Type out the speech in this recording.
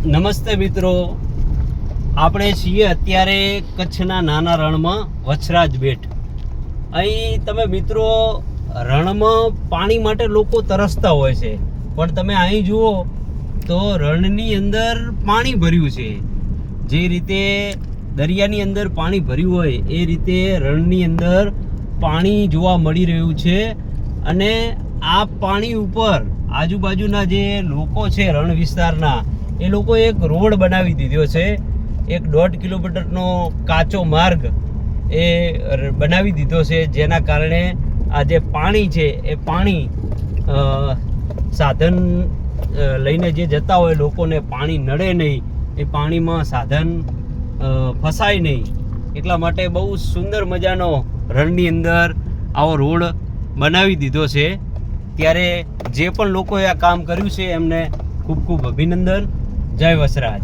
નમસ્તે મિત્રો, આપણે છીએ અત્યારે કચ્છના નાના રણમાં વછરાજ બેટ. અહીં તમે મિત્રો રણમાં પાણી માટે લોકો તરસતા હોય છે, પણ તમે અહીં જુઓ તો રણની અંદર પાણી ભર્યું છે. જે રીતે દરિયાની અંદર પાણી ભર્યું હોય એ રીતે રણની અંદર પાણી જોવા મળી રહ્યું છે. અને આ પાણી ઉપર આજુબાજુના જે લોકો છે રણ વિસ્તારના, એ લોકો એક રોડ બનાવી દીધો છે. 1.5 કિલોમીટરનો કાચો માર્ગ એ બનાવી દીધો છે, જેના કારણે આ જે પાણી છે એ પાણી સાધન લઈને જે જતા હોય લોકોને પાણી નડે નહીં, એ પાણીમાં સાધન ફસાય નહીં, એટલા માટે બહુ સુંદર મજાનો રણની અંદર આવો રોડ બનાવી દીધો છે. ત્યારે જે પણ લોકોએ આ કામ કર્યું છે એમને ખૂબ ખૂબ અભિનંદન. જય વસરાજ.